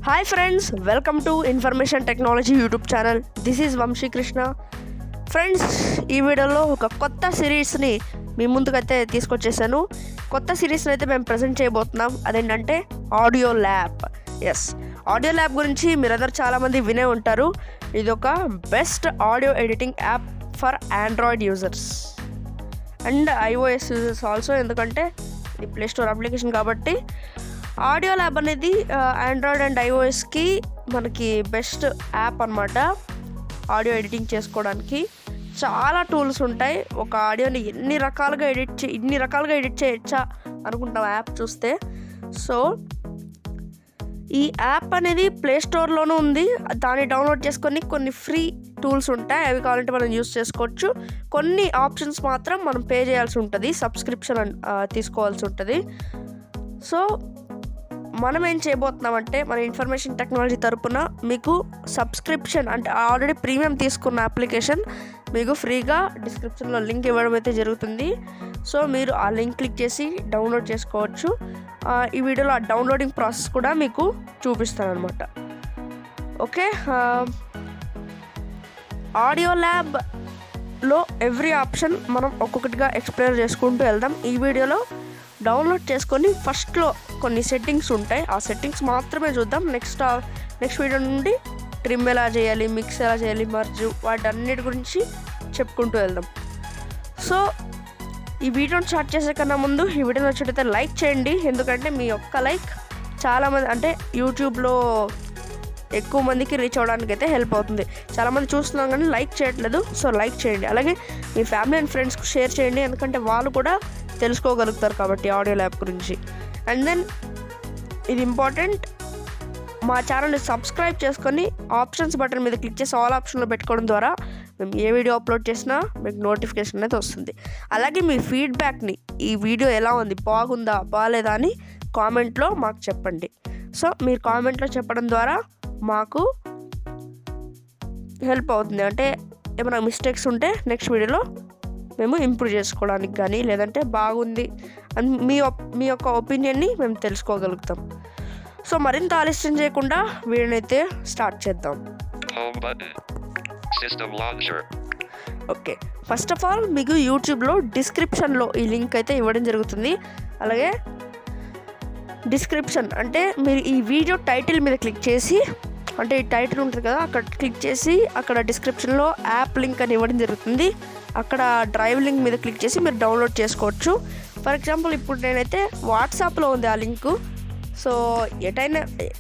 Hi friends, welcome to information technology YouTube channel. This is Vamshi Krishna. Friends, ఈ వీడియోలో ఒక కొత్త సిరీస్ని మీ ముందుకైతే తీసుకొచ్చేసాను. కొత్త సిరీస్ని అయితే మేము ప్రజెంట్ చేయబోతున్నాం. అదేంటంటే Audio Lab. Yes, Audio Lab గురించి మీరందరూ చాలామంది వినే ఉంటారు. ఇది ఒక best audio editing app for Android users and iOS users also. ఎందుకంటే ఇది ప్లే స్టోర్ అప్లికేషన్ కాబట్టి ఆడియో ల్యాబ్ అనేది ఆండ్రాయిడ్ అండ్ ఐఓఎస్కి మనకి బెస్ట్ యాప్ అనమాట. ఆడియో ఎడిటింగ్ చేసుకోవడానికి చాలా టూల్స్ ఉంటాయి. ఒక ఆడియోని ఇన్ని రకాలుగా ఎడిట్ చేయొచ్చా అనుకుంటాం యాప్ చూస్తే. సో ఈ యాప్ అనేది ప్లే స్టోర్లోనూ ఉంది. దాన్ని డౌన్లోడ్ చేసుకొని కొన్ని ఫ్రీ టూల్స్ ఉంటాయి, అవి కావాలంటే మనం యూస్ చేసుకోవచ్చు. కొన్ని ఆప్షన్స్ మాత్రం మనం పే చేయాల్సి ఉంటుంది, సబ్స్క్రిప్షన్ తీసుకోవాల్సి ఉంటుంది. సో మనం ఏం చేయబోతున్నామంటే మన ఇన్ఫర్మేషన్ టెక్నాలజీ తరపున మీకు సబ్స్క్రిప్షన్ అంటే ఆల్రెడీ ప్రీమియం తీసుకున్న అప్లికేషన్ మీకు ఫ్రీగా డిస్క్రిప్షన్లో లింక్ ఇవ్వడం అయితే జరుగుతుంది. సో మీరు ఆ లింక్ క్లిక్ చేసి డౌన్లోడ్ చేసుకోవచ్చు. ఈ వీడియోలో ఆ డౌన్లోడింగ్ ప్రాసెస్ కూడా మీకు చూపిస్తాను అనమాట. ఓకే, ఆడియో ల్యాబ్లో ఎవ్రీ ఆప్షన్ మనం ఒక్కొక్కటిగా ఎక్స్ప్లోర్ చేసుకుంటూ వెళ్దాం. ఈ వీడియోలో డౌన్లోడ్ చేసుకొని ఫస్ట్లో కొన్ని సెట్టింగ్స్ ఉంటాయి, ఆ సెట్టింగ్స్ మాత్రమే చూద్దాం. నెక్స్ట్ వీడియో నుండి ట్రిమ్ ఎలా చేయాలి, మిక్స్ ఎలా చేయాలి, మర్జు, వాటన్నిటి గురించి చెప్పుకుంటూ వెళ్దాం. సో ఈ వీడియోని స్టార్ట్ చేసే కన్నా ముందు ఈ వీడియో నచ్చినట్లయితే లైక్ చేయండి. ఎందుకంటే మీ ఒక్క లైక్ చాలామంది అంటే యూట్యూబ్లో ఎక్కువ మందికి రీచ్ అవ్వడానికి అయితే హెల్ప్ అవుతుంది. చాలామంది చూస్తున్నాం కానీ లైక్ చేయట్లేదు. సో లైక్ చేయండి. అలాగే మీ ఫ్యామిలీ అండ్ ఫ్రెండ్స్కి షేర్ చేయండి, ఎందుకంటే వాళ్ళు కూడా తెలుసుకోగలుగుతారు కాబట్టి ఆడియో ల్యాబ్ గురించి. అండ్ దెన్ ఇది ఇంపార్టెంట్, మా ఛానల్ని సబ్స్క్రైబ్ చేసుకొని ఆప్షన్స్ బటన్ మీద క్లిక్ చేసి ఆల్ ఆప్షన్లో పెట్టుకోవడం ద్వారా మేము ఏ వీడియో అప్లోడ్ చేసినా మీకు నోటిఫికేషన్ అనేది వస్తుంది. అలాగే మీ ఫీడ్బ్యాక్ని, ఈ వీడియో ఎలా ఉంది, బాగుందా బాగాలేదా అని కామెంట్లో మాకు చెప్పండి. సో మీరు కామెంట్లో చెప్పడం ద్వారా మాకు హెల్ప్ అవుతుంది. అంటే ఏమైనా మిస్టేక్స్ ఉంటే నెక్స్ట్ వీడియోలో మేము ఇంప్రూవ్ చేసుకోవడానికి కానీ లేదంటే బాగుంది అని మీ యొక్క ఒపీనియన్ని మేము తెలుసుకోగలుగుతాం. సో మరింత ఆలస్యం చేయకుండా వీడియోనైతే స్టార్ట్ చేద్దాం. ఓకే, ఫస్ట్ ఆఫ్ ఆల్ మీకు యూట్యూబ్లో డిస్క్రిప్షన్లో ఈ లింక్ అయితే ఇవ్వడం జరుగుతుంది. అలాగే డిస్క్రిప్షన్ అంటే మీరు ఈ వీడియో టైటిల్ మీద క్లిక్ చేసి, అంటే ఈ టైటిల్ ఉంటుంది కదా, అక్కడ క్లిక్ చేసి అక్కడ డిస్క్రిప్షన్లో యాప్ లింక్ అని ఇవ్వడం జరుగుతుంది. అక్కడ డ్రైవ్ లింక్ మీద క్లిక్ చేసి మీరు డౌన్లోడ్ చేసుకోవచ్చు. ఫర్ ఎగ్జాంపుల్ ఇప్పుడు నేనైతే వాట్సాప్లో ఉంది ఆ లింకు. సో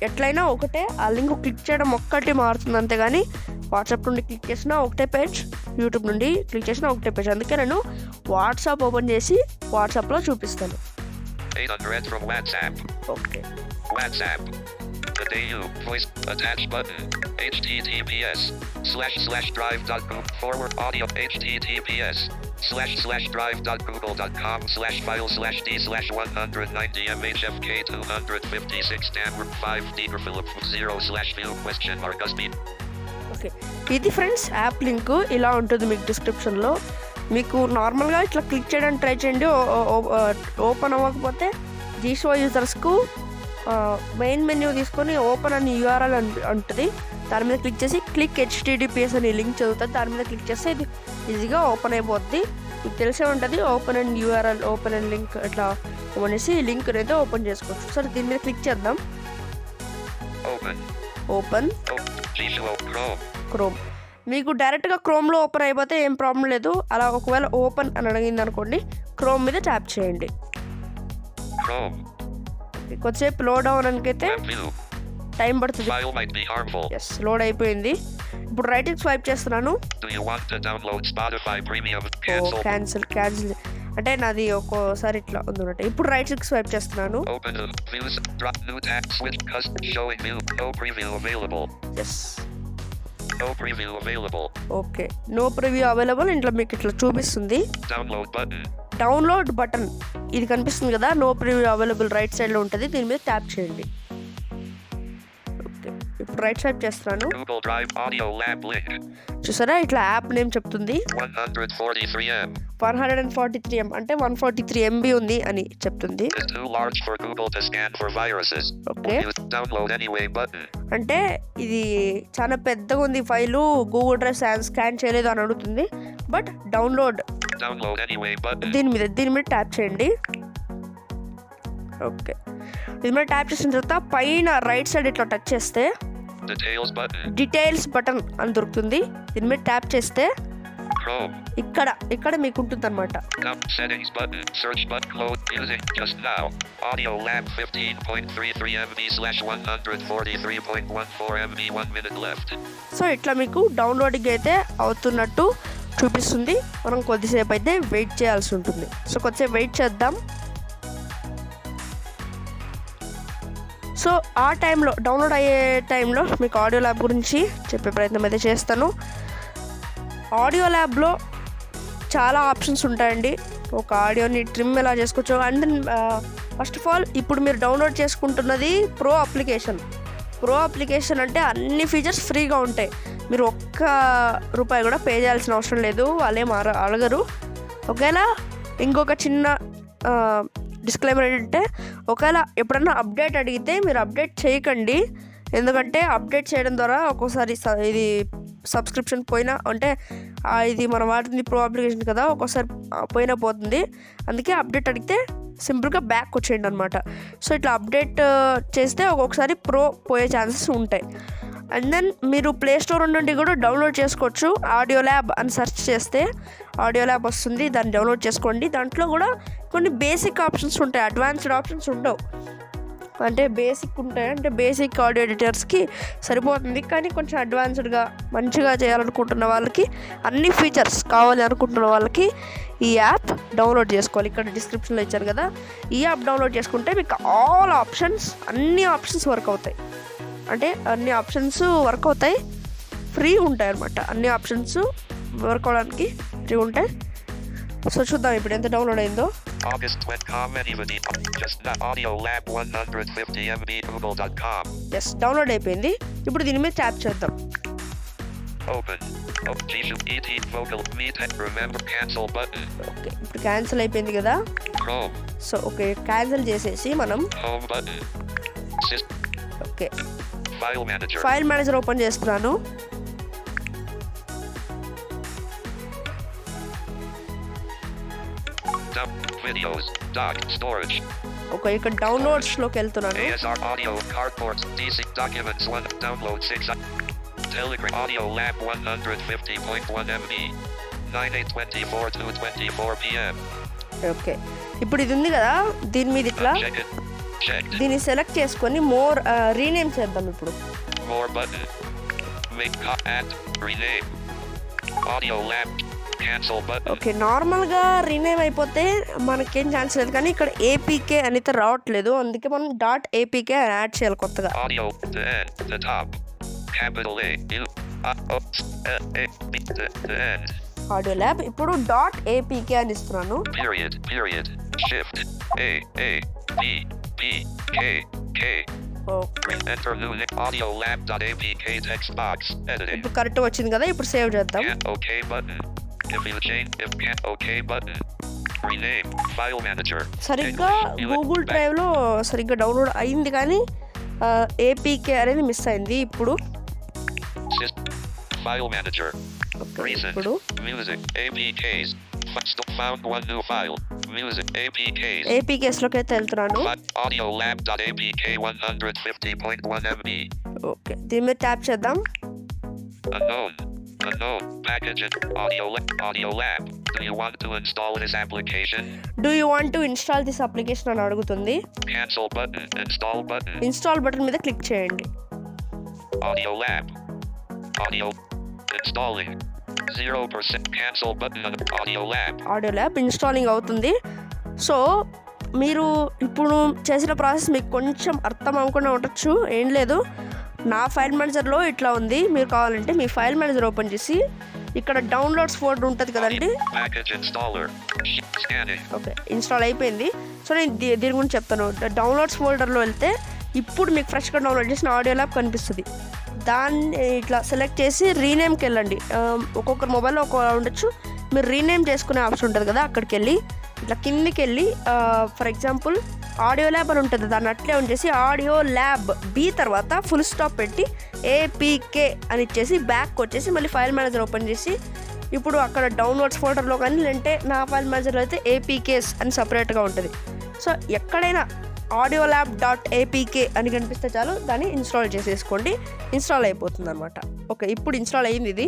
ఎట్లయినా ఒకటే, ఆ లింక్ క్లిక్ చేయడం ఒక్కటి మారుతుంది అంతేగాని వాట్సాప్ నుండి క్లిక్ చేసినా ఒకటే పేజ్, యూట్యూబ్ నుండి క్లిక్ చేసినా ఒకటే పేజ్. అందుకే నేను వాట్సాప్ ఓపెన్ చేసి వాట్సాప్లో చూపిస్తాను. Okay, The DU voice attach button. https://drive.google /audio https://drive.google.com/file/d/190mhfk256 5 okay, ఇది ఫ్రెండ్స్ యాప్ లింక్ ఇలా ఉంటుంది మీకు డిస్క్రిప్షన్లో. మీకు నార్మల్గా ఇట్లా క్లిక్ చేయడానికి ట్రై చేయండి. ఓపెన్ అవ్వకపోతే జీషో యూజర్స్కు మెయిన్ మెన్యూ తీసుకొని ఓపెన్ అని యూఆర్ఎల్ ఉంటుంది. దాని మీద క్లిక్ చేసి క్లిక్ HTTPS అని లింక్ చదువుతుంది. దాని మీద క్లిక్ చేస్తే ఇది ఈజీగా ఓపెన్ అయిపోద్ది. మీకు తెలిసే ఉంటుంది, open and URL, open and link ఇట్లా ఓపెన్ చేసి ఈ లింక్ అయితే ఓపెన్ చేసుకోవచ్చు. సరే, దీని మీద క్లిక్ చేద్దాం. Open chrome. మీకు డైరెక్ట్గా క్రోమ్లో ఓపెన్ అయిపోతే ఏం ప్రాబ్లం లేదు. అలా ఒకవేళ ఓపెన్ అని అడిగింది అనుకోండి, క్రోమ్ మీద ట్యాప్ చేయండి. కొద్దిసేపు లోడ్ అవ్వడానికైతే టైం పడుతుంది. ఎస్, లోడ్ అయిపోయింది. ఇప్పుడు రైట్ స్వైప్ చేస్తున్నాను. క్యాన్సిల్ అంటే నాది ఒక్కోసారి ఇట్లా ఉందన్నమాట. ఇప్పుడు రైట్ స్వైప్ చేస్తున్నాను. Okay, no preview available. ఇంట్లో మీకు ఇట్లా చూపిస్తుంది. డౌన్లోడ్ బటన్ ఇది కనిపిస్తుంది కదా, నో ప్రివ్యూ అవైలబుల్ రైట్ సైడ్లో ఉంటుంది. దీని మీద ట్యాప్ చేయండి. ఓకే, ఇప్పుడు రైట్ స్వైప్ చేస్తున్నాను. Google Drive Audio Lab link. చూసారా ఇట్లా యాప్ నేమ్ చెప్తుంది. 143M. 143M అంటే 143 MB ఉంది అని చెప్తుంది. Is too large for Google to scan for viruses. Okay, Use download anyway button. అంటే ఇది చాలా పెద్దగా ఉంది ఫైలు, గూగుల్ డ్రైవ్ స్కాన్ చేయలేదు అని అడుగుతుంది. But Download anyway button. దీని మీద ట్యాప్ చేయండి. ఓకే, దీని మీద ట్యాప్ చేసిన తర్వాత పైన రైట్ సైడ్ ఇట్లా టచ్ చేస్తే Details button. డీటెయిల్స్ బటన్ అని దొరుకుతుంది. దీని మీద ట్యాప్ చేస్తే Chrome. ఇక్కడ మీకు ఉంటుంది అనమాట. Settings button. Search button. Close music just now. Audio Lab 15.33 MB/143.14 MB. 1 minute left. So ఇట్లా మీకు డౌన్లోడింగ్ అయితే అవుతున్నట్టు చూపిస్తుంది. మనం కొద్దిసేపు అయితే వెయిట్ చేయాల్సి ఉంటుంది. సో కొద్దిసేపు వెయిట్ చేద్దాం. సో ఆ టైంలో డౌన్లోడ్ అయ్యే టైంలో మీకు ఆడియో ల్యాబ్ గురించి చెప్పే ప్రయత్నం అయితే చేస్తాను. ఆడియో ల్యాబ్లో చాలా ఆప్షన్స్ ఉంటాయండి. ఒక ఆడియోని ట్రిమ్ ఎలా చేసుకోవచ్చు. And then first of all ఇప్పుడు మీరు డౌన్లోడ్ చేసుకుంటున్నది ప్రో అప్లికేషన్ అంటే అన్ని ఫీచర్స్ ఫ్రీగా ఉంటాయి. మీరు ఒక్క రూపాయి కూడా పే చేయాల్సిన అవసరం లేదు. వాళ్ళేం అడగరు. ఒకవేళ ఇంకొక చిన్న డిస్క్లైమర్ ఏంటంటే, ఒకవేళ ఎప్పుడన్నా అప్డేట్ అడిగితే మీరు అప్డేట్ చేయకండి. ఎందుకంటే అప్డేట్ చేయడం ద్వారా ఒక్కోసారి ఇది సబ్స్క్రిప్షన్ పోయినా, అంటే ఇది మనం వాడుతుంది ప్రో అప్లికేషన్ కదా, ఒక్కోసారి పోయినా పోతుంది. అందుకే అప్డేట్ అడిగితే సింపుల్గా బ్యాక్ వచ్చేయండి అనమాట. సో ఇట్లా అప్డేట్ చేస్తే ఒక్కొక్కసారి ప్రో పోయే ఛాన్సెస్ ఉంటాయి. అండ్ దెన్ మీరు ప్లే స్టోర్ నుండి కూడా డౌన్లోడ్ చేసుకోవచ్చు. ఆడియో ల్యాబ్ అని సెర్చ్ చేస్తే ఆడియో ల్యాబ్ వస్తుంది, దాన్ని డౌన్లోడ్ చేసుకోండి. దాంట్లో కూడా కొన్ని బేసిక్ ఆప్షన్స్ ఉంటాయి, అడ్వాన్స్డ్ ఆప్షన్స్ ఉండవు. అంటే బేసిక్ ఉంటాయి, అంటే బేసిక్ ఆడియో ఎడిటర్స్కి సరిపోతుంది. కానీ కొంచెం అడ్వాన్స్డ్గా మంచిగా చేయాలనుకుంటున్న వాళ్ళకి, అన్ని ఫీచర్స్ కావాలి అనుకుంటున్న వాళ్ళకి ఈ యాప్ డౌన్లోడ్ చేసుకోవాలి. ఇక్కడ డిస్క్రిప్షన్లో ఇచ్చాను కదా, ఈ యాప్ డౌన్లోడ్ చేసుకుంటే మీకు అన్ని ఆప్షన్స్ వర్క్ అవుతాయి. అంటే అన్ని ఆప్షన్స్ వర్క్ అవుతాయి, ఫ్రీ ఉంటాయి అన్నమాట. అన్ని ఆప్షన్స్ వర్క్ అవడానికి ఫ్రీ ఉంటాయి. సో చూద్దాం ఇప్పుడు ఎంత డౌన్లోడ్ అయిందో. ఎస్, డౌన్లోడ్ అయిపోయింది. ఇప్పుడు దీని మీద ట్యాప్ చేద్దాం. ఓకే, ఇప్పుడు క్యాన్సిల్ అయిపోయింది కదా. సో ఓకే, క్యాన్సిల్ చేసేసి మనం ఓకే ఫైల్ మేనేజర్ ఓపెన్ చేస్తున్నాను. ఓకే, ఇక్కడ డౌన్లోడ్స్ లోకి వెళ్తున్నాను. Telegram Audio Lab 150.1 MB 9:24 to 24 PM. Okay, ఇప్పుడు ఇది ఉంది కదా, దీని మీద ఇట్లా దీన్ని సెలెక్ట్ చేసుకొని మోర్ రీనేమ్ చేద్దాం. ఇప్పుడు more button, make add rename Audio Lab cancel button. Okay, నార్మల్గా రీనేమ్ అయిపోతే మనకేం ఛాన్స్ లేదు, కానీ ఇక్కడ ఏపీకే అనేది రావట్లేదు. అందుకే మనం .apk యాడ్ చేయాలి కొత్తగా. Audio the top capital A U A B the end. Audio lab ఇప్పుడు .apk అని ఇస్తున్నాను. Period shift A B B K K. Okay, Enter new Audio Lab.apk text box editing. ఇప్పుడు కరెక్ట్ వచ్చింది కదా. ఇప్పుడు save చేద్దాం. OK button. If OK button. Rename file manager. సరిగ్గా Google డ్రైవ్లో సరిగ్గా డౌన్లోడ్ అయింది, కానీ ఏపీకే అనేది మిస్ అయింది. ఇప్పుడు file manager. Recent ఇప్పుడు music APKs. Found one new file. Music APKs. APKs లోకి అయితే వెళ్తున్నాను. Audio Lab.apk 150.1 MB. ఓకే, దీని మీద ట్యాప్ చేద్దాం. Unknown package Audio Lab. Do you want to install this application? అని అడుగుతుంది. Cancel button. Install button. Install button మీద click చేయండి. Audio Lab. Audio installing. 0% cancel button on Audio Lab. Audio lab installing అవుతుంది. So మీరు ఇప్పుడు చేసిన process మీకు కొంచెం అర్థం అవ్వకుండా ఉండొచ్చు. ఏం లేదు, నా ఫైల్ మేనేజర్లో ఇట్లా ఉంది. మీరు కావాలంటే మీ ఫైల్ మేనేజర్ ఓపెన్ చేసి ఇక్కడ డౌన్లోడ్స్ ఫోల్డర్ ఉంటుంది కదండి. ఓకే, ఇన్స్టాల్ అయిపోయింది. సో నేను దీని గురించి చెప్తాను. డౌన్లోడ్స్ ఫోల్డర్లో వెళ్తే ఇప్పుడు మీకు ఫ్రెష్గా డౌన్లోడ్ చేసిన ఆడియో ల్యాబ్ కనిపిస్తుంది. దాన్ని ఇట్లా సెలెక్ట్ చేసి రీనేమ్కి వెళ్ళండి. ఒక్కొక్కరు మొబైల్లో ఒక్కొక్క ఉండొచ్చు. మీరు రీనేమ్ చేసుకునే ఆప్షన్ ఉంటుంది కదా, అక్కడికి వెళ్ళి ఇట్లా కిందికి వెళ్ళి ఫర్ ఎగ్జాంపుల్ ఆడియో ల్యాబ్ అని ఉంటుంది, దాన్ని అట్లే ఉంచేసి ఆడియో ల్యాబ్ బి తర్వాత ఫుల్ స్టాప్ పెట్టి ఏపీకే అని ఇచ్చేసి బ్యాక్ వచ్చేసి మళ్ళీ ఫైల్ మేనేజర్ ఓపెన్ చేసి ఇప్పుడు అక్కడ డౌన్లోడ్స్ ఫోల్డర్లో కానీ లేదంటే నా ఫైల్ మేనేజర్లో అయితే ఏపీకేస్ అని సపరేట్గా ఉంటుంది. సో ఎక్కడైనా ఆడియో ల్యాబ్ .apk అని కనిపిస్తే చాలు, దాన్ని ఇన్స్టాల్ చేసేసుకోండి. ఇన్స్టాల్ అయిపోతుంది అనమాట. ఓకే, ఇప్పుడు ఇన్స్టాల్ అయ్యింది ఇది.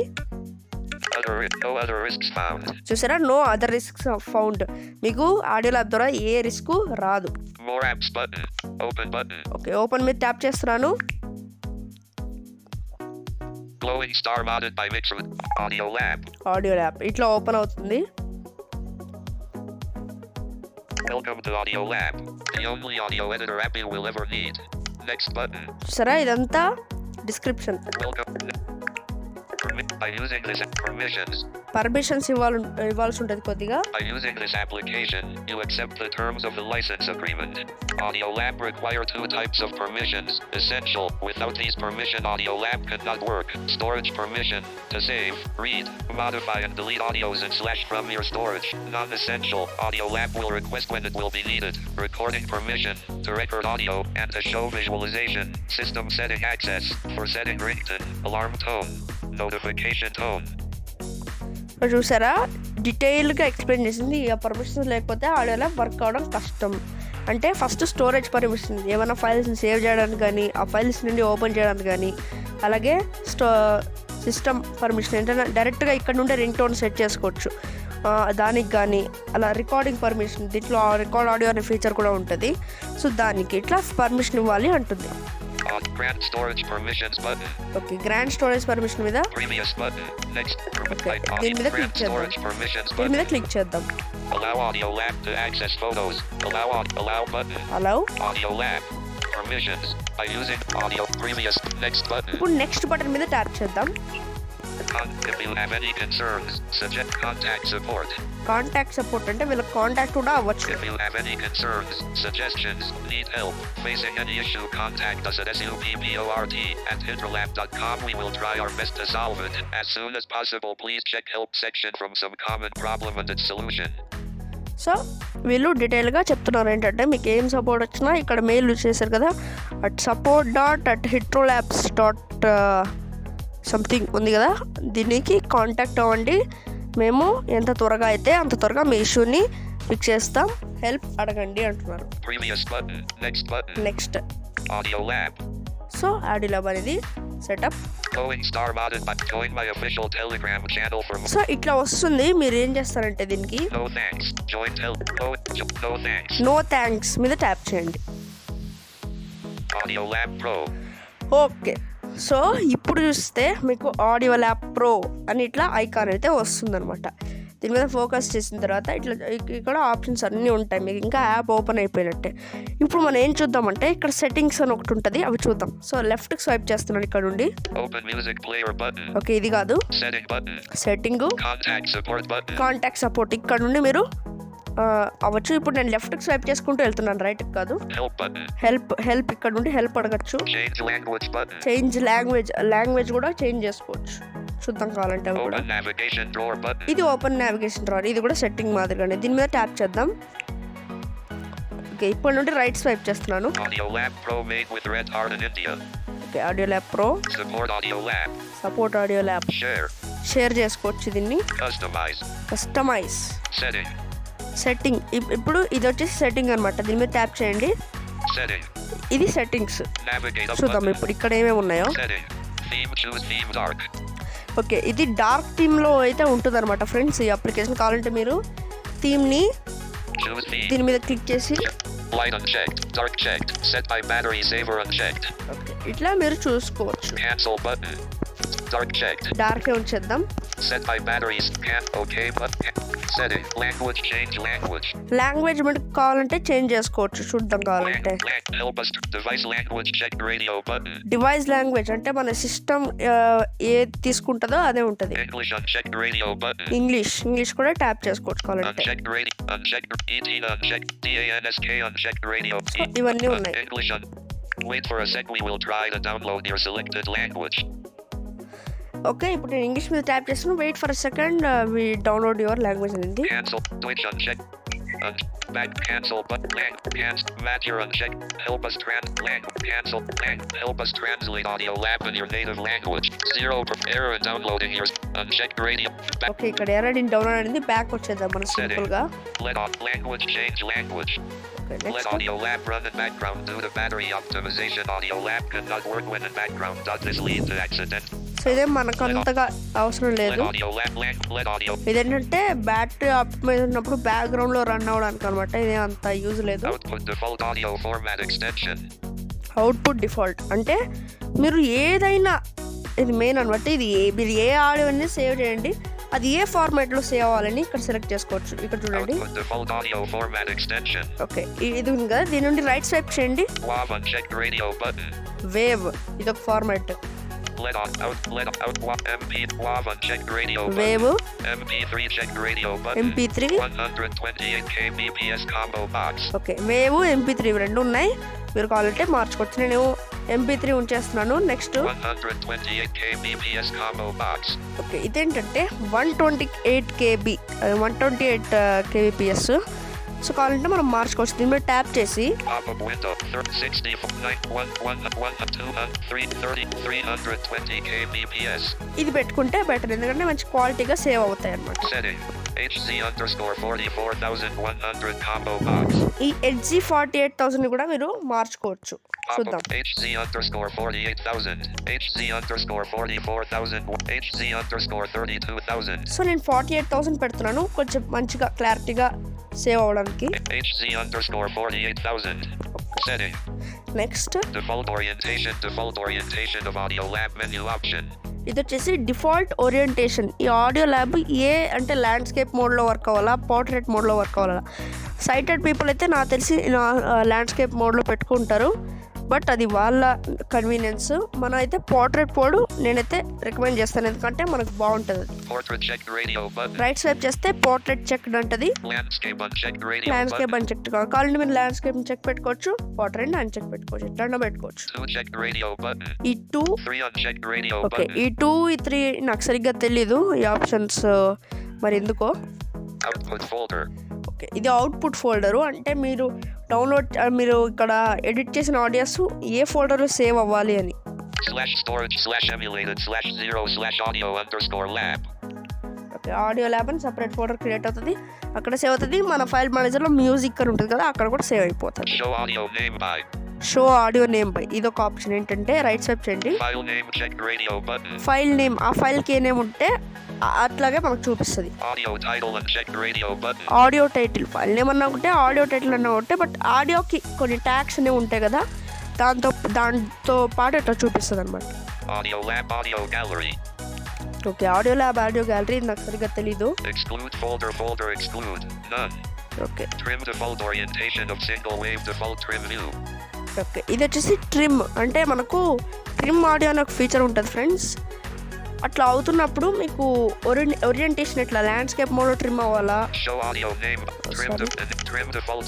No other risks found. చూసారా, నో అదర్ రిస్క్స్ ఫౌండ్. మీకు ఆడియో ల్యాబ్ ద్వారా ఏ రిస్క్ రాదు. More apps button. Open button. Okay, open మీద ట్యాప్ చేస్తున్నాను. Glowing star modded by Mixer. Audio Lab. Audio lab ఇట్లా ఓపెన్ అవుతుంది. Welcome to Audio Lab, the only audio editor app you will ever need. Next button. చూసారా, ఇదంతా description. Welcome. By using this permissions. Permissions ఇవ్వాల్సి ఉంటుంది కొద్దిగా. By using this application, you accept the terms of the license agreement. Audio Lab require 2 types of permissions. Essential. Without these permission, Audio Lab cannot work. Storage permission. To save, read, modify and delete audios and / from your storage. Non-essential. Audio Lab will request when it will be needed. Recording permission. To record audio and to show visualization. System setting access. For setting ringtone, alarm tone, notification tone. చూసారా, డీటెయిల్గా explain చేసింది. ఆ permissions లేకపోతే ఆడియోలో work అవడం కష్టం. అంటే first storage permission, ఏమైనా ఫైల్స్ని సేవ్ చేయడానికి కానీ ఆ ఫైల్స్ నుండి ఓపెన్ చేయడానికి కానీ, అలాగే సిస్టమ్ పర్మిషన్ ఏంటంటే డైరెక్ట్గా ఇక్కడ నుండే రింగ్ టోన్ సెట్ చేసుకోవచ్చు దానికి కానీ. అలా రికార్డింగ్ పర్మిషన్, దీంట్లో రికార్డ్ ఆడియో అనే ఫీచర్ కూడా ఉంటుంది. సో దానికి ఇట్లా పర్మిషన్ ఇవ్వాలి అంటుంది. Grant storage permissions button. Okay, grand storage permission మీద Previous button. Next. Okay, దీని మీద క్లిక్ చేద్దాం. Storage permissions దీని మీద button. క్లిక్ చేద్దాం. Allow Audio Lab to access photos. Allow button. Allow. Audio Lab permissions by using audio. Previous. Next button. ఇప్పుడు next button మీద tap చేద్దాం. If you have any concerns, suggest contact support. Contact support అంటే వీళ్ళకి contact కూడా అవ్వచ్చు. If you have any concerns, suggestions, need help facing any issue, contact us at support@hydralab.com. We will try our best to solve it as soon as possible. Please check help section from some common problem and its solution. So వీళ్ళు డీటెయిల్గా చెప్తున్నారు ఏంటంటే మీకు ఏం support వచ్చినా ఇక్కడ mail use చేశారు కదా, support.hydralabs. సంథింగ్ ఉంది కదా, దీనికి కాంటాక్ట్ అవ్వండి. మేము ఎంత త్వరగా అయితే అంత త్వరగా మీ ఇష్యూని ఫిక్స్ చేస్తాం, హెల్ప్ అడగండి అంటున్నారు. Previous button. Next button. Next Audio Lab. So audio Lab అనేది setup. Glowing star modded by join my official Telegram channel for more. So ఇట్లా వస్తుంది. మీరు ఏం చేస్తారంటే దీనికి No thanks. Join no thanks. No thanks మీద ట్యాప్ చేయండి. Audio Lab Pro. Okay, so ఇప్పుడు చూస్తే మీకు ఆడియో ల్యాబ్ ప్రో అని ఇట్లా ఐకాన్ అయితే వస్తుందన్నమాట. దీని మీద ఫోకస్ చేసిన తర్వాత ఇట్లా ఇక్కడ ఆప్షన్స్ అన్నీ ఉంటాయి. మీకు ఇంకా యాప్ ఓపెన్ అయిపోయినట్టే. ఇప్పుడు మనం ఏం చూద్దామంటే ఇక్కడ సెట్టింగ్స్ అని ఒకటి ఉంటుంది, అవి చూద్దాం. సో లెఫ్ట్కి స్వైప్ చేస్తున్నాను ఇక్కడ నుండి. Open music player button. Okay, ఇది కాదు, Setting button. Setting, Contact support button. Contact support ఇక్కడ నుండి మీరు అవ్వచ్చు. ఇప్పుడు నేను లెఫ్ట్కి స్వైప్ చేసుకుంటూ వెళ్తున్నాను, రైట్కి కాదు. Help button. హెల్ప్ ఇక్కడ నుండి హెల్ప్ అడగచ్చు. Change language button. Change language కూడా చేంజ్ చేసుకోవచ్చు, చూద్దాం కావాలంటే అవి కూడా. Open navigation drawer button. ఇది ఓపెన్ నావిగేషన్ డ్రావర్, ఇది కూడా సెట్టింగ్ మాదిరిగానే. దీని మీద ట్యాప్ చేద్దాం. ఓకే, ఇప్పటి నుండి రైట్ స్వైప్ చేస్తున్నాను. Audio Lab Pro made with Red Heart in India. Okay, Audio Lab Pro, Support Audio Lab. Support Audio Lab. Share చేసుకోవచ్చు దీన్ని. Customize Setting. సెట్టింగ్. ఇప్పుడు ఇది వచ్చేసి సెట్టింగ్ అనమాట. దీని మీద ట్యాప్ చేయండి. Setting. ఇది సెట్టింగ్స్. Navigate up చూద్దాం button. ఇప్పుడు ఇక్కడ ఏమేమి ఉన్నాయో. Setting. Theme. Choose theme dark. Okay, ఇది డార్క్ థీమ్లో అయితే ఉంటుంది అనమాట ఫ్రెండ్స్. ఈ అప్లికేషన్ కావాలంటే మీరు థీమ్ని Choose theme. దీని మీద క్లిక్ చేసి Light unchecked. Dark checked. Set by battery saver unchecked. Okay ఇట్లా మీరు చూసుకోవచ్చు. Cancel button. Dark checked. డార్కే ఉంచేద్దాం. Set by batteries. OK button. Setting. Language. Change language. Language మనకు కావాలంటే చేంజ్ చేసుకోవచ్చు, చూద్దాం కావాలంటే. Help us. Device language. Check radio button. Device language అంటే మన సిస్టమ్ ఏది తీసుకుంటుందో అదే ఉంటుంది. English. Unchecked radio button. English కూడా ట్యాప్ చేసుకోవచ్చు కావాలంటే. Unchecked radio. Unchecked. ET. Unchecked. DANSK. Unchecked radio. ఇవన్నీ ఉన్నాయి. English. Wait for a sec. We will try to download your selected language. Okay, ఇప్పుడు నేను ఇంగ్లీష్ మీద ట్యాప్ చేస్తాను. Wait for second, we download your language అనేది. Cancel. Switch uncheck. Back. Cancel. But lang. Cancel. Match your uncheck. Help us lang. Cancel. Lang. Help us translate audio lab in your native language. 0 error in downloading your unchecked radio. Okay, ఇక్కడ error in download అనేది back వచ్చేద్దాం మనం simple గా. Let language change language. Okay, Let next audio lab run in background due to battery optimization. Audio lab cannot work when in background. Does this lead to accident? So ఇదే మనకు అంతగా అవసరం Let లేదు. audio lab let audio ఇదేంటంటే battery optimise ఉన్నప్పుడు background లో run అవడానికి అనమాట. ఇదే అంత యూజ్ లేదు. output default audio format extension. Output default అంటే మీరు ఏదైనా, ఇది మెయిన్ అనమాట. మీరు ఏ ఆడియో అనేది సేవ్ చేయండి, అది ఏ ఫార్మాట్లో సేవ్ అవ్వాలని ఇక్కడ సెలెక్ట్ చేసుకోవచ్చు. ఇక్కడ చూడండి. Output default audio format extension. Okay, ఇది ఉంది కదా, దీని నుండి రైట్ స్వైప్ చేయండి. WAV unchecked radio button. Wave, ఇది ఒక ఫార్మాట్. Let out MP WAV unchecked radio button. Wave, MP3 checked radio button. MP3, 128 kbps combo box. Okay, wave MP3 రెండు ఉన్నాయి. మీరు కావాలంటే మార్చుకోవచ్చు. నేను MP3 ఉంచేస్తున్నాను. Next 128 kbps combo box. Okay, ఇదేంటంటే 128 KB 128 kbps. సో కావాలంటే మనం మార్చుకోవచ్చు. దీని మీద ట్యాప్ చేసి Pop-up window 60 320 kbps. ఇది పెట్టుకుంటే బెటర్, ఎందుకంటే మంచి క్వాలిటీగా సేవ్ అవుతాయి అన్నమాట. Setting HZ_44100 combo box. ఈ HZ48,000 కూడా మీరు మార్చుకోవచ్చు. చూద్దాం. Pop-up HZ_48,000 HZ_44,000 HZ_32,000 so నేను 48,000 పెడుతున్నాను, కొంచెం మంచిగా క్లారిటీగా సేవ్ అవ్వడానికి. HZ_48,000. Setting next default orientation of audio lab menu option. ఇది వచ్చేసి డిఫాల్ట్ ఓరియంటేషన్. ఈ ఆడియో ల్యాబ్ ఏ అంటే ల్యాండ్స్కేప్ మోడ్లో వర్క్ అవ్వాలా, పోర్ట్రేట్ మోడ్లో వర్క్ అవ్వాలా. సైటెడ్ పీపుల్ అయితే నాకు తెలిసి ల్యాండ్స్కేప్ మోడ్లో పెట్టుకుంటారు, బట్ అది వాళ్ళ కన్వీనియన్స్. మనం అయితే పోర్ట్రేట్ మోడ్ నేనైతే రికమెండ్ చేస్తాను, ఎందుకంటే మనకు బాగుంటుంది. Portrait checked radio button. Right swipe చేస్తే పోర్ట్రేట్ చెక్డ్ అంటది. Landscape unchecked radio landscape button. Uncheck కావాలంటే మీరు ల్యాండ్స్కేప్ చెక్ పెట్టుకోవచ్చు, పోర్ట్రేట్ అన్చెక్ పెట్టుకోవచ్చు, ఎట్లా పెట్టుకోవచ్చు. 2 checked radio button. ఈ 2 3 unchecked radio ఓకే, button. ఈ 2 ఈ 3 నాకు సరిగ్గా తెలీదు ఈ ఆప్షన్స్ మరి ఎందుకో. Output folder. ఓకే, ఇది అవుట్పుట్ ఫోల్డరు. అంటే మీరు మీరు ఇక్కడ ఎడిట్ చేసిన ఆడియోస్ ఏ ఫోల్డర్లో సేవ్ అవ్వాలి అని. /storage/emulated/0/audio_lab. ఓకే, ఆడియో ల్యాబ్ అని సపరేట్ ఫోల్డర్ క్రియేట్ అవుతుంది, అక్కడ సేవ్ అవుతుంది. మన ఫైల్ మేనేజర్లో మ్యూజిక్ అని ఉంటుంది కదా, అక్కడ కూడా సేవ్ అయిపోతుంది. Show audio name by. Show audio name by, ఇది ఒక ఆప్షన్. ఏంటంటే రైట్ స్వైప్ చేయండి. File name checked radio button. File name, ఆ ఫైల్కి ఏ నేమ్ ఉంటే అట్లాగే మనకు చూపిస్తుంది. Audio title unchecked radio button. Audio title, file name అన్నా ఒకటే, ఆడియో టైటిల్ అన్నా ఒకటే, బట్ ఆడియోకి కొన్ని ట్యాగ్స్ అనేవి ఉంటాయి కదా, దాంతో పాటు ఇట్లా చూపిస్తుంది అనమాట. Audio lab audio gallery. Okay, Audio lab audio gallery నాకు సరిగ్గా తెలీదు. Exclude folder exclude none. Okay Trim default orientation of single wave default trim view. Okay, ఇది వచ్చేసి ట్రిమ్. అంటే మనకు ట్రిమ్ ఆడియో అనే ఒక ఫీచర్ ఉంటుంది ఫ్రెండ్స్. అట్లా అవుతున్నప్పుడు మీకు ఓరియంటేషన్ ఎట్లా ల్యాండ్స్కేప్ మోడ్లో ట్రిమ్ అవ్వాలా, Show audio name trim default.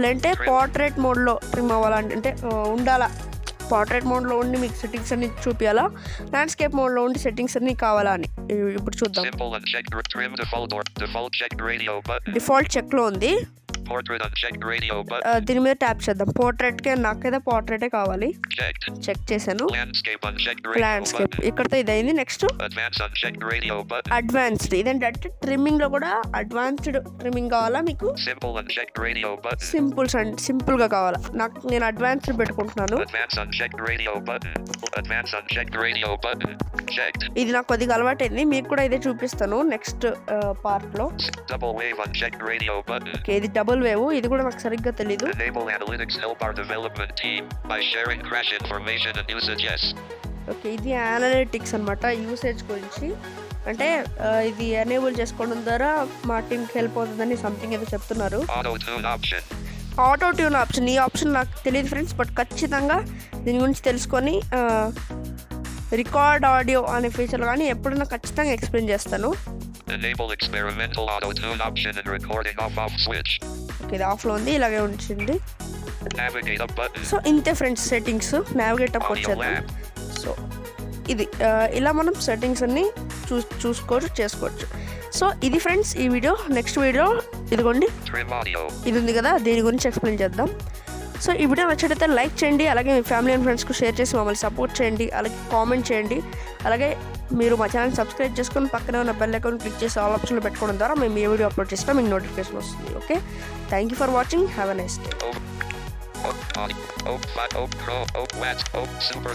లేదంటే పోర్ట్రేట్ మోడ్లో ట్రిమ్ అవ్వాలా, అంటే ఉండాలా. పోర్ట్రేట్ మోడ్లో ఉండి మీకు సెట్టింగ్స్ అన్ని చూపించాలా, ల్యాండ్స్కేప్ మోడ్లో ఉండి సెట్టింగ్స్ అన్ని కావాలా అని ఇప్పుడు చూద్దాం. Simple unchecked trim default checked radio button. Default చెక్లో ఉంది. Portrait unchecked radio button. దీని మీద ట్యాప్ చేద్దాం. పోర్ట్రేట్కే నాకైతే పోర్ట్రేటే కావాలి. Checked. చెక్ చేశాను. Landscape unchecked radio landscape button. ఇక్కడతో ఇదైంది. Next Advanced unchecked radio button. Advanced, ఇదేంటంటే ట్రిమ్మింగ్లో కూడా అడ్వాన్స్డ్ ట్రిమ్మింగ్ కావాలా మీకు, Simple unchecked radio button. సింపుల్గా కావాలా. నేను అడ్వాన్స్డ్ పెట్టుకుంటున్నాను. Advanced unchecked radio button. Advanced unchecked radio button. Checked. ఇది నాకు కొద్దిగా అలవాటైంది, మీకు కూడా ఇదే చూపిస్తాను నెక్స్ట్ పార్ట్లో. Double wave unchecked radio button. Okay, ఇది డబుల్ వేవ్, ఇది కూడా నాకు సరిగ్గా తెలీదు. Enable analytics help our development team by sharing crash information and usage. Yes. Okay, ఇది అనలిటిక్స్ అనమాట, యూసేజ్ గురించి. అంటే ఇది ఎనేబుల్ చేసుకోవడం ద్వారా మా టీంకి హెల్ప్ అవుతుందని సంథింగ్ ఏదో చెప్తున్నారు. Auto tune option. Auto tune option, ఈ ఆప్షన్ నాకు తెలియదు ఫ్రెండ్స్, బట్ ఖచ్చితంగా దీని గురించి తెలుసుకొని రికార్డ్ ఆడియో అనే ఫీచర్ కానీ ఎప్పుడైనా ఖచ్చితంగా ఎక్స్ప్లెయిన్ చేస్తాను. Enable experimental auto tune option and recording off switch. Okay, ఇది ఆఫ్లో ఉంది, ఇలాగే ఉంచింది. Navigate up button. సో ఇంతే friends settings. Navigate up Audio వచ్చేద్దాం. lamp. సో ఇది ఇలా మనం సెట్టింగ్స్ అన్నీ చేసుకోవచ్చు. సో ఇది ఫ్రెండ్స్ ఈ వీడియో. నెక్స్ట్ వీడియో ఇదిగోండి Trim audio. ఇది ఉంది కదా, దీని గురించి ఎక్స్ప్లెయిన్ చేద్దాం. సో ఈ వీడియో నచ్చినట్లయితే లైక్ చేయండి, అలాగే మీ ఫ్యామిలీ అండ్ ఫ్రెండ్స్కు షేర్ చేసి మమ్మల్ని సపోర్ట్ చేయండి, అలాగే కామెంట్ చేయండి. అలాగే మీరు మా ఛానల్ సబ్స్క్రైబ్ చేసుకొని పక్కనే ఉన్న బెల్ ఐకాన్ క్లిక్ చేసి ఆల్ ఆప్షన్లో పెట్టుకోవడం ద్వారా మేము ఏ వీడియో అప్లోడ్ చేసినా మీకు నోటిఫికేషన్ వస్తుంది. Okay, thank you for watching. Have a nice day. Audio. Pro. Super.